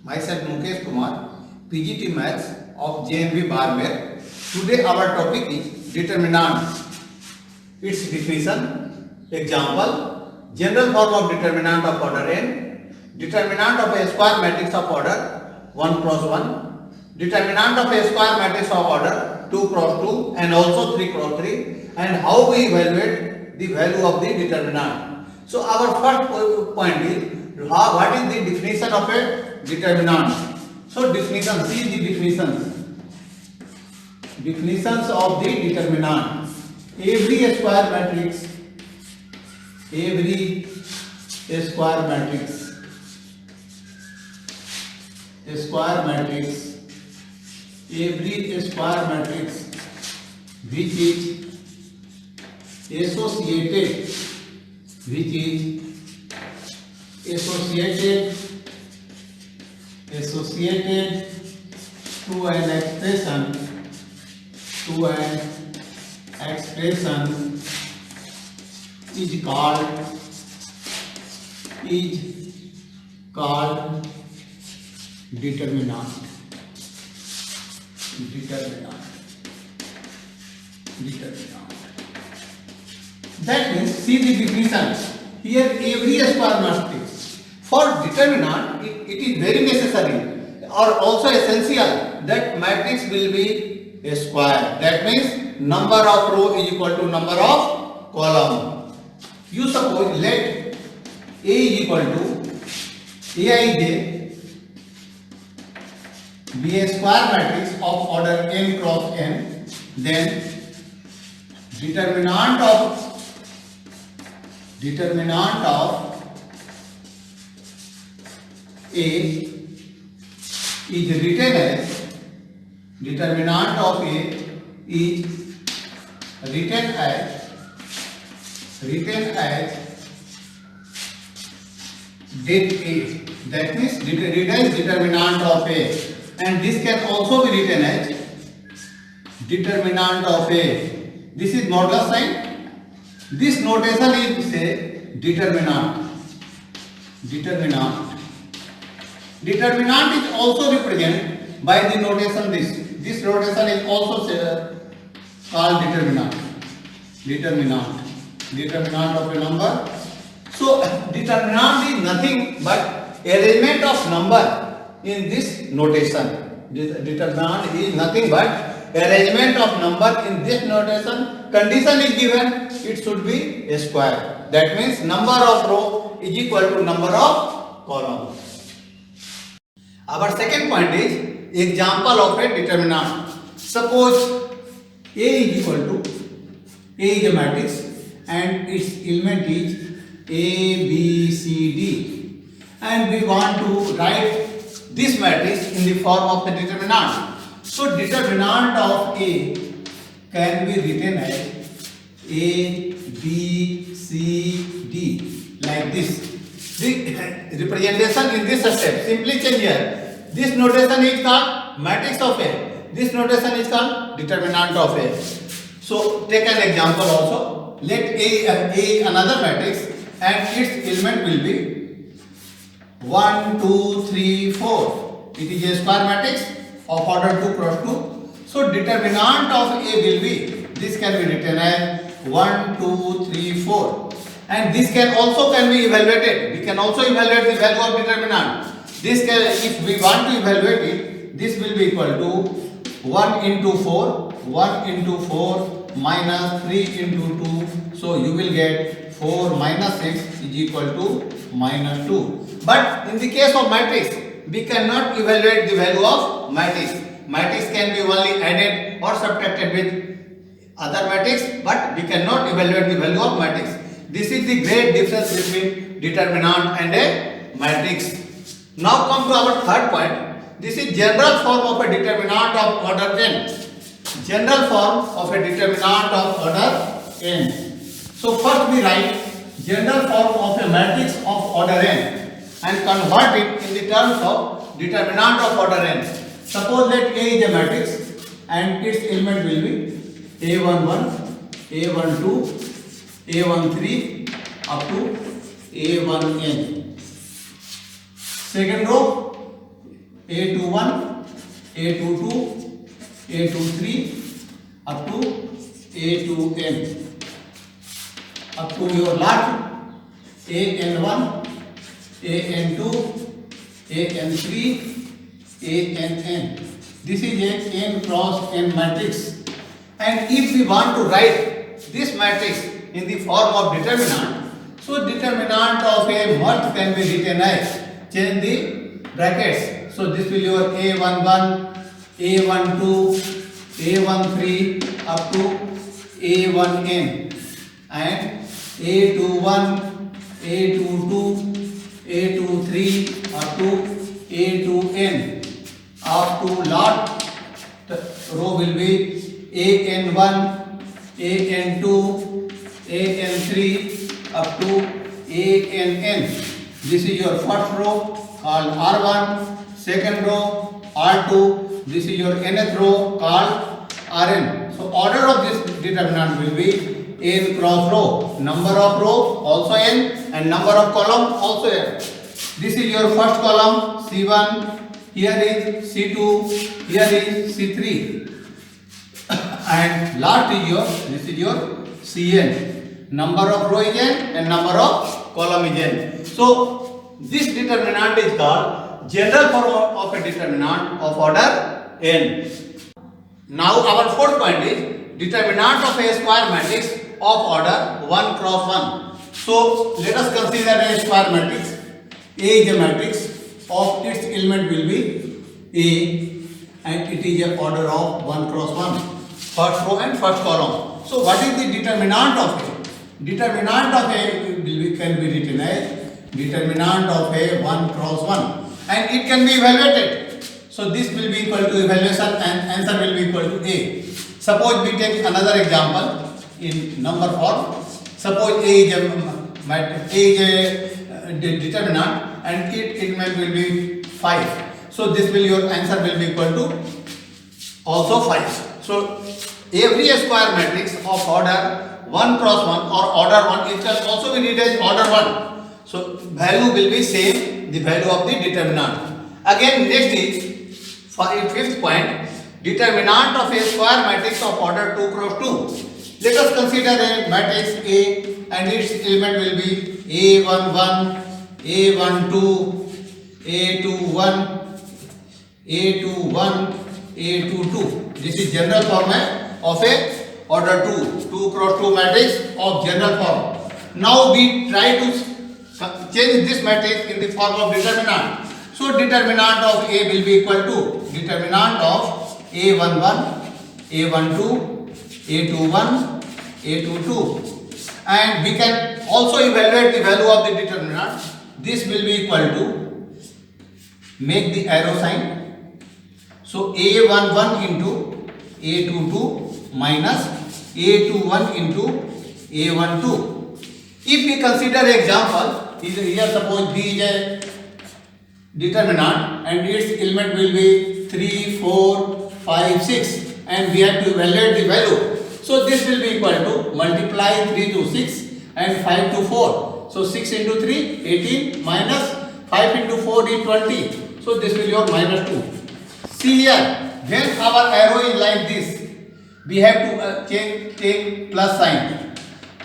Myself Mukesh Kumar, PGT Maths of JNV Barmer. Today our topic is determinant. Its definition, example, general form of determinant of order n, determinant of a square matrix of order 1 cross 1, determinant of a square matrix of order 2 cross 2 and also 3 cross 3, and how we evaluate the value of the determinant. So our first point is what is the definition of a determinant. So definition, see the definitions of the determinant. Every square matrix, every square matrix which is associated to an expression is called determinant. That means, see the definition. Here every square matrix. For determinant, it is very necessary or also essential that matrix will be a square. That means number of row is equal to number of column. You suppose let A is equal to Aij be a square matrix of order n cross n, then determinant of A is written as determinant of A is written as det A. That means written as determinant of A, and this can also be written as determinant of A. This is modulus sign. This notation is say determinant. Determinant is also represented by the notation this. This notation is also called determinant. Determinant of a number. So determinant is nothing but arrangement of number in this notation. Determinant is nothing but arrangement of number in this notation. Condition is given, it should be a square. That means number of row is equal to number of column. Our second point is example of a determinant. Suppose A is equal to, A is a matrix and its element is A, B, C, D, and we want to write this matrix in the form of the determinant. So determinant of A can be written as A, B, C, D like this. The representation in this step, simply change here. This notation is called matrix of A. This notation is called determinant of A. So take an example also. Let A another matrix and its element will be 1, 2, 3, 4. It is a square matrix of order 2 cross 2. So determinant of A will be, this can be written as 1, 2, 3, 4. And this can be evaluated. We can also evaluate the value of determinant. This can, if we want to evaluate it, this will be equal to 1 into 4 minus 3 into 2. So you will get 4 minus 6 is equal to minus 2. But in the case of matrix, we cannot evaluate the value of matrix. Matrix can be only added or subtracted with other matrix, but we cannot evaluate the value of matrix. This is the great difference between determinant and a matrix. Now come to our third point. This is general form of a determinant of order n. General form of a determinant of order n. So first we write general form of a matrix of order n and convert it in the terms of determinant of order n. Suppose let A is a matrix and its element will be A11, A12, A13 up to A1n. Second row A21, A22, A23 up to A2n, up to your last AN1, AN2, AN3, ANN. This is a n cross n matrix, and if we want to write this matrix in the form of determinant, so determinant of a merge can be written as, change the brackets, so this will your A11, A12, A13 up to A1n, and A21, A22, A23 up to A2n. Up to last row will be AN1, AN2, AN3 up to ANN. This is your first row called R1, second row R2, this is your nth row called Rn. So order of this determinant will be n cross row, number of row also n and number of column also n. This is your first column C1, here is C2, here is C3, and last is your, this is your Cn. Number of row is n and number of column is n. So this determinant is called general form of a determinant of order n. Now our fourth point is determinant of a square matrix of order 1 cross 1. So let us consider a square matrix. A is a matrix of its element will be A, and it is a order of 1 cross 1, first row and first column. So what is the determinant of A? Determinant of A will be, can be written as determinant of A 1 cross 1, and it can be evaluated. So this will be equal to evaluation and answer will be equal to A. Suppose we take another example in number form. Suppose A is a determinant and its element will be 5. So this will, your answer will be equal to also 5. So every square matrix of order 1 cross 1 or order 1, it can also be written as order 1. So value will be same, the value of the determinant. Again next is for a fifth point, determinant of a square matrix of order 2 cross 2. Let us consider a matrix A and its element will be A11, A12, A21, A21, A22. This is general form of a order 2 cross 2 matrix of general form. Now we try to change this matrix in the form of determinant. So determinant of A will be equal to determinant of A11, A12, A21, A22, and we can also evaluate the value of the determinant. This will be equal to, make the arrow sign, so A11 into A22 minus A21 into A12. If we consider example, here suppose B is a determinant and its element will be 3, 4, 5, 6, and we have to evaluate the value. So this will be equal to multiply 3 to 6 and 5 to 4. So 6 into 3, 18 minus 5 into 4 is 20. So this will be your minus 2. See here, when our arrow is like this, we have to take plus sign.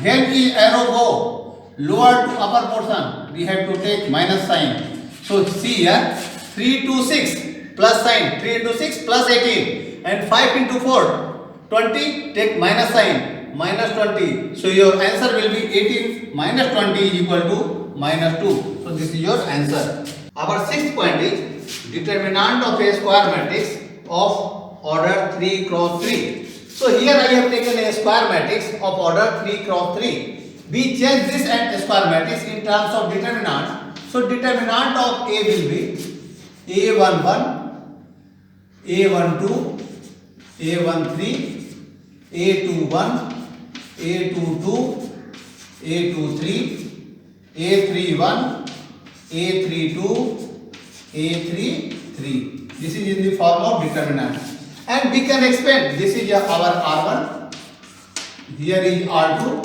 When the arrow go lower to upper portion, we have to take minus sign. So see here, 3 to 6 plus sign, 3 into 6 plus 18, and 5 into 4, 20, take minus sign, minus 20. So your answer will be 18 minus 20 is equal to minus 2. So this is your answer. Our sixth point is determinant of a square matrix of order 3 cross 3. So here I have taken a square matrix of order 3 cross 3. We change this square matrix in terms of determinant. So determinant of A will be A11, A12, A13, A21, A22, A23, A31, A32, A33. This is in the form of determinant. And we can expand, this is our R1, here is R2,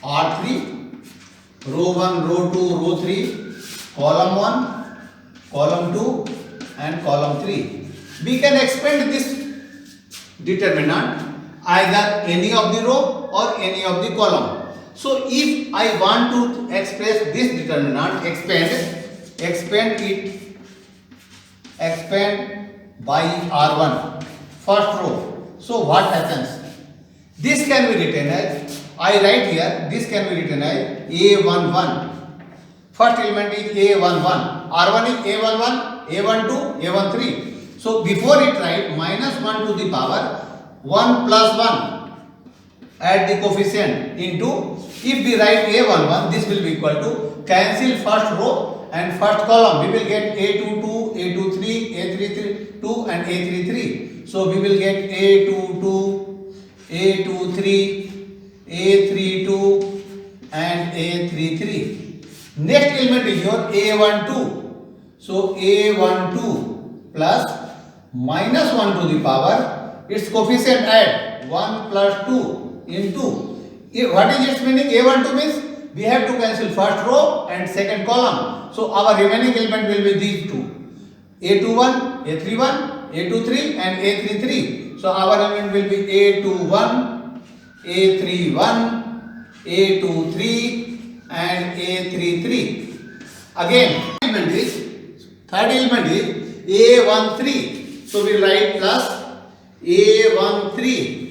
R3, row 1, row 2, row 3, column 1, column 2 and column 3. We can expand this determinant either any of the row or any of the column. So if I want to express this determinant, expand by R1, first row. So what happens? This can be written as, I write here, this can be written as A11. First element is A11. R1 is A11, A12, A13. So before it write minus 1 to the power 1 plus 1. Add the coefficient into, if we write A11, this will be equal to, cancel first row and first column. We will get A22, A23, A32 and A33. So we will get A22, A23, A32 and A33. Next element is your A12. So A12 plus minus 1 to the power, its coefficient add 1 plus 2 into, what is its meaning? A12 means we have to cancel first row and second column. So our remaining element will be these two, A21, A31, A23 and A33. So our element will be A21, A31, A23 and A33. Again, third element is A13. So we write plus A13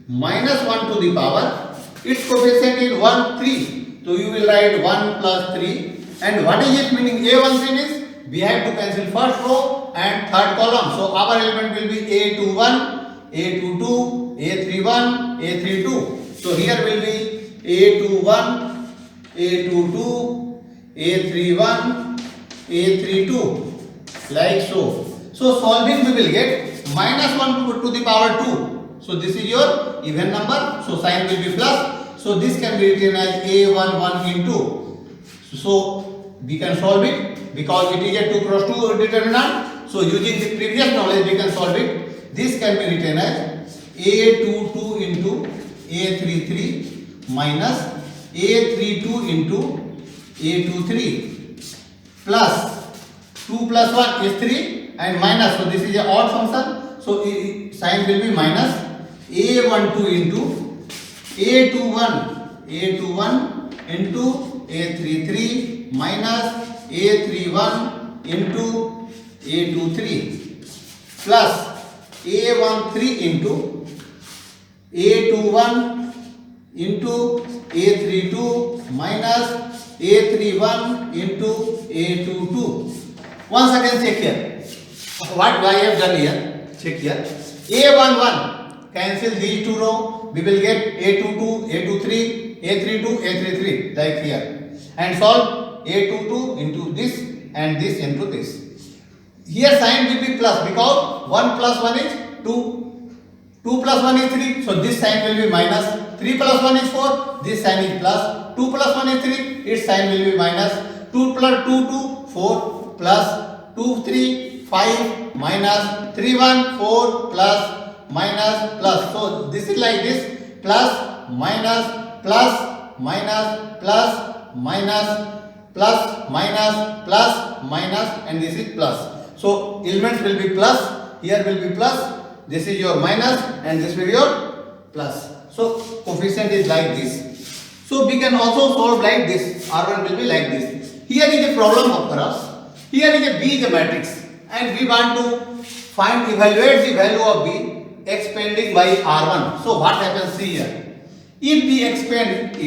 minus 1 to the power, its coefficient is 1, 3. So you will write 1 plus 3. And what is its meaning? A13 is we have to cancel first row and third column. So our element will be A21, A22, A31, A32. So here will be A21, A22, A31, A32, like so. So solving we will get minus 1 to the power 2. So this is your even number. So sign will be plus. So this can be written as A11 into. So we can solve it because it is a 2 cross 2 determinant. So using the previous knowledge we can solve it. This can be written as A22 into A33 minus A32 into A23 plus 2 plus 1 is 3 and minus. So this is a odd function. So sign will be minus A12 into A21 into A33 minus A31 into A23 plus A13 into A21 into A32 minus A31 into A22. Once again check here. What I have done here? Check here. A11 cancel these two rows. We will get A22, A23, A32, A33 like here. And solve A22 into this and this into this. Here sign will be plus because 1 plus 1 is 2. 2 plus 1 is 3. So this sign will be minus. 3 plus 1 is 4. This sign is plus. 2 plus 1 is 3. Its sign will be minus. 2 plus 2, 4 plus 2, 3, 5 minus 3, 1, 4 plus minus plus. So this is like this, plus minus plus minus plus minus plus minus plus minus and this is plus. So elements will be plus, here will be plus, this is your minus and this will be your plus. So coefficient is like this. So we can also solve like this. R1 will be like this. Here is a problem of us. Here is a B is a matrix and we want to evaluate the value of B expanding by R1. So what happens here? If we expand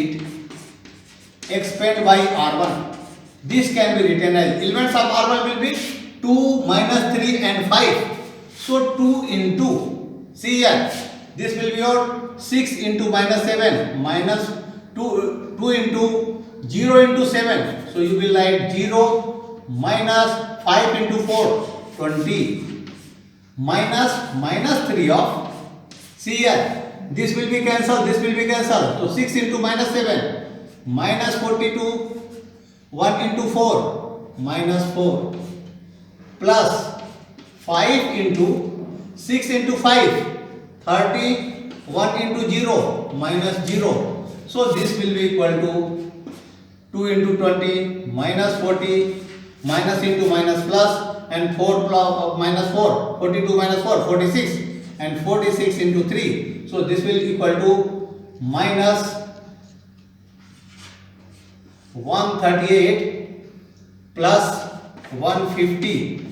by R1, this can be written as elements of R1 will be 2, minus 3 and 5. So 2 into, see here, this will be your 6 into minus 7, minus 2 into 0 into 7. So you will write 0 minus 5 into 4, 20 minus 3 of, see here, this will be cancelled, this will be cancelled. So 6 into minus 7, minus 42, 1 into 4, minus 4, plus 5 into 6 into 5, 30, 1 into 0, minus 0. So this will be equal to 2 into 20, minus 40, minus into minus plus, and 4 plus minus 4, 42 minus 4, 46, and 46 into 3. So this will equal to minus 138 plus 150.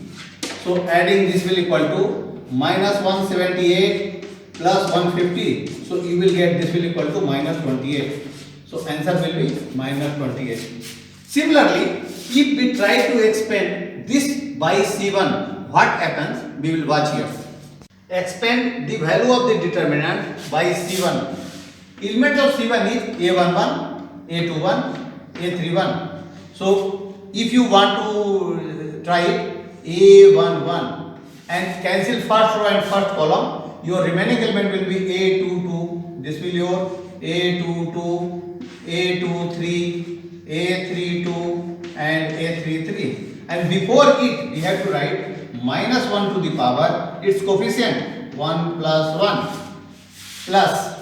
So adding this will equal to minus 178 plus 150. So you will get this will equal to minus 28. So answer will be minus 28. Similarly, if we try to expand this by C1, what happens? We will watch here. Expand the value of the determinant by C1. Elements of C1 is A11, A21, A31. So if you want to try it, A11 and cancel first row and first column, your remaining element will be A22. This will your A22, A23, A32 and A33. And before it, we have to write minus 1 to the power its coefficient 1 plus 1 plus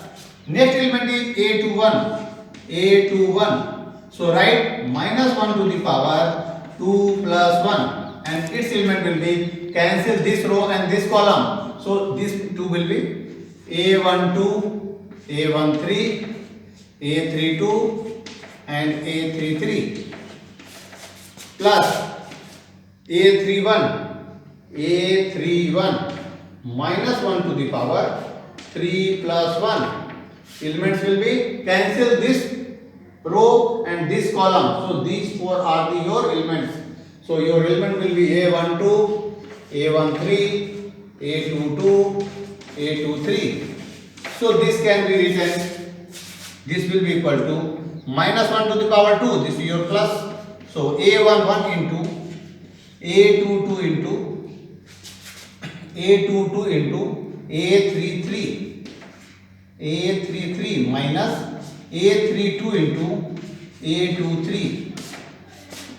next element is A21, A21. So write minus 1 to the power 2 plus 1 and its element will be cancel this row and this column. So this 2 will be A12, A13, A32 and A33 plus A31, A31 minus 1 to the power 3 plus 1. Elements will be cancel this row and this column. So these four are your elements. So your element will be A12, A13, A22, A23. So this can be written, this will be equal to minus 1 to the power 2, this is your plus. So A11 into A22 into A22 into A33, A33 minus A32 into A23.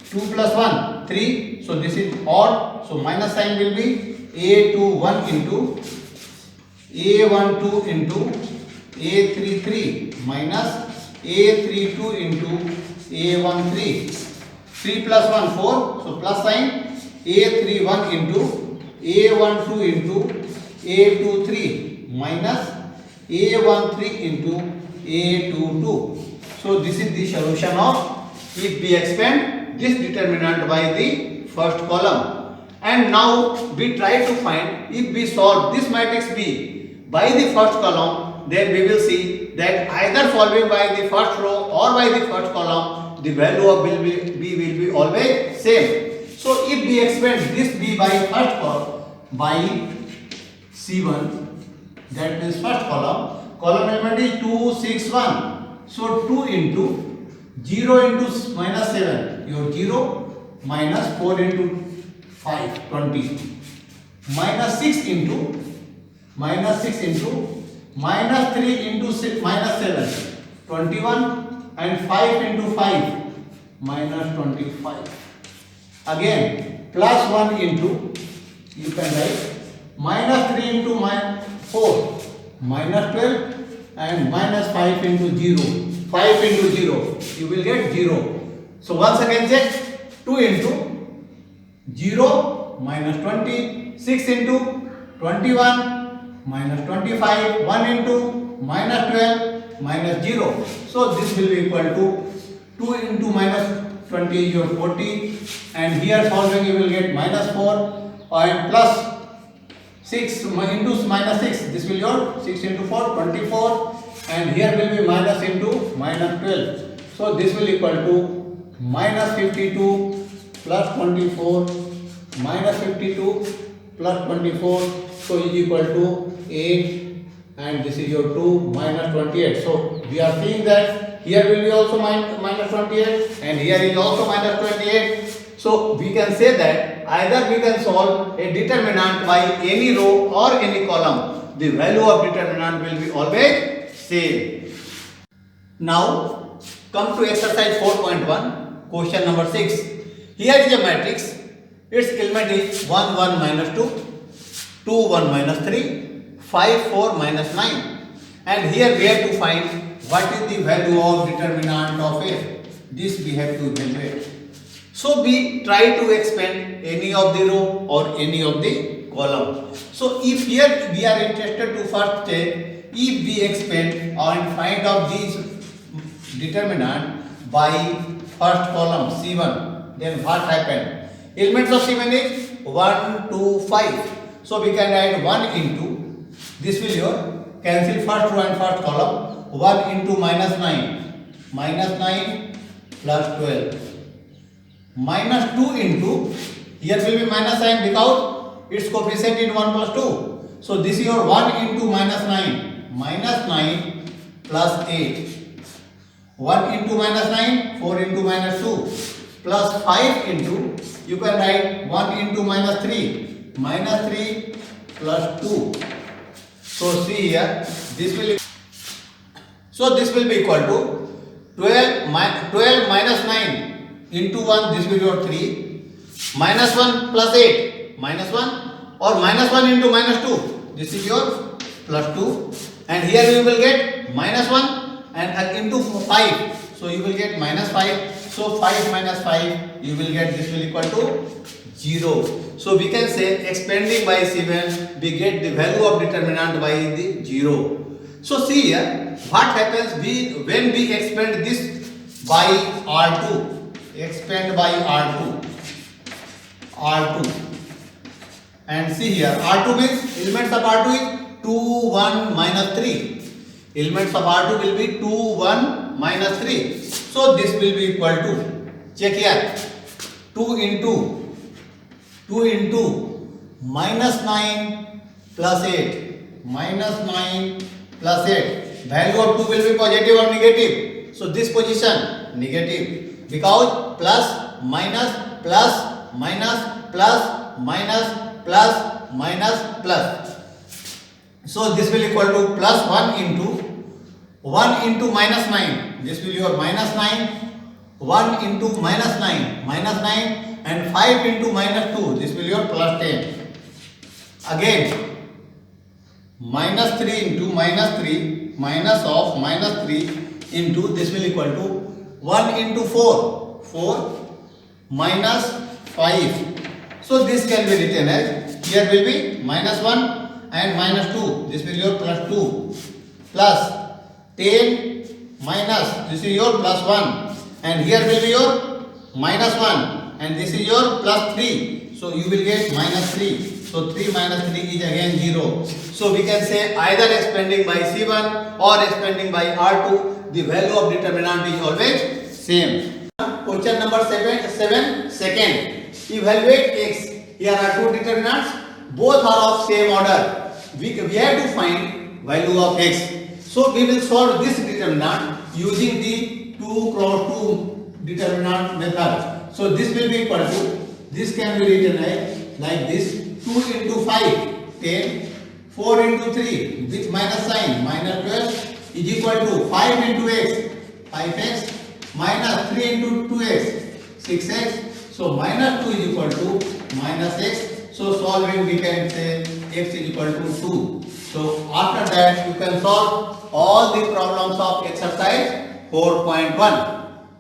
2 plus 1, 3. So this is odd. So minus sign will be A21 into A12 into A33 minus A32 into A13. 3 plus 1, 4. So plus sign A31 into A12 into A23 minus A13 into A22. So this is the solution of if we expand this determinant by the first column. And now we try to find if we solve this matrix B by the first column, then we will see that either solving by the first row or by the first column, the value of B will be always same. So if we expand this B by first column by C1, that means first column element is 2, 6, 1. So 2 into 0 into minus 7, your 0 minus 4 into 5, 20. Minus 6 into minus 3 into 6, minus 7, 21 and 5 into 5, minus 25. Again, plus 1 into, you can write, minus 3 into 4, minus 12 and minus 5 into 0. 5 into 0, you will get 0. So once again check, 2 into 0 minus 20, 6 into 21 minus 25, 1 into minus 12 minus 0. So this will be equal to 2 into minus 20 your 40 and here solving you will get minus 4 and plus 6 into minus 6, this will your 6 into 4, 24 and here will be minus into minus 12. So this will equal to minus 52 plus 24 minus 52 plus 24. So is equal to 8 and this is your 2 minus 28. So we are seeing that here will be also minus 28 and here is also minus 28. So we can say that either we can solve a determinant by any row or any column. The value of determinant will be always same. Now come to exercise 4.1, question number 6. Here is a matrix. Its element is 1, 1 minus 2, 2, 1 minus 3, 5, 4 minus 9. And here we have to find what is the value of determinant of A. This we have to evaluate. So we try to expand any of the row or any of the column. So if here we are interested to first check if we expand and find out these determinant by first column C1, then what happened? Elements of C1 is 1, 2, 5. So we can write 1 into, this will your cancel first row and first column, 1 into minus 9 plus 12. Minus 2 into, here will be minus sign because its coefficient in 1 plus 2. So this is your 1 into minus 9 plus 8. 1 into minus 9, 4 into minus 2 plus 5 into, you can write 1 into minus 3 plus 2. So see here, this will be equal to 12 minus 9 into 1, this will be your 3, minus 1 plus 8, minus 1, or minus 1 into minus 2, this is your plus 2, and here you will get minus 1 and into 5, so you will get minus 5, so 5 minus 5, you will get, this will equal to 0. So we can say expanding by 7, we get the value of determinant by the 0. So see here, what happens when we expand this by R2, expand by R2, and see here, R2 means elements of R2 is 2, 1, minus 3. Elements of R2 will be 2, 1, minus 3. So this will be equal to, check here, 2 into minus 9 plus 8, value of 2 will be positive or negative. So this position negative, because plus minus plus minus plus minus plus minus plus. So this will equal to plus 1 into minus 9. This will be your minus 9. 1 into minus 9, and 5 into minus 2. This will be your plus 10. Again, minus 3 into minus 3, minus of minus 3 into, this will equal to 1 into 4 minus 5. So this can be written as, here will be minus 1 and minus 2. This will be your plus 2 plus 10 minus, this is your plus 1, and here will be your minus 1 and this is your plus 3. So you will get minus 3. So 3 minus 3 is again 0. So we can say either expanding by C1 or expanding by R2, the value of determinant is always same. Question number 7, second. Evaluate x. Here are two determinants. Both are of same order. We have to find value of x. So we will solve this determinant using the 2 cross 2 determinant method. So this will be equal to, this can be written like this, 2 into 5, 10, 4 into 3 with minus sign, minus 12 is equal to 5 into x, 5x, minus 3 into 2x, 6x. So minus 2 is equal to minus x. So solving, we can say x is equal to 2. So after that you can solve all the problems of exercise 4.1.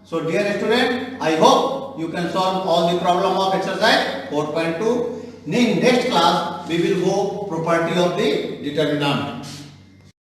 So dear student, I hope you can solve all the problem of exercise 4.2. In next class we will go property of the determinant.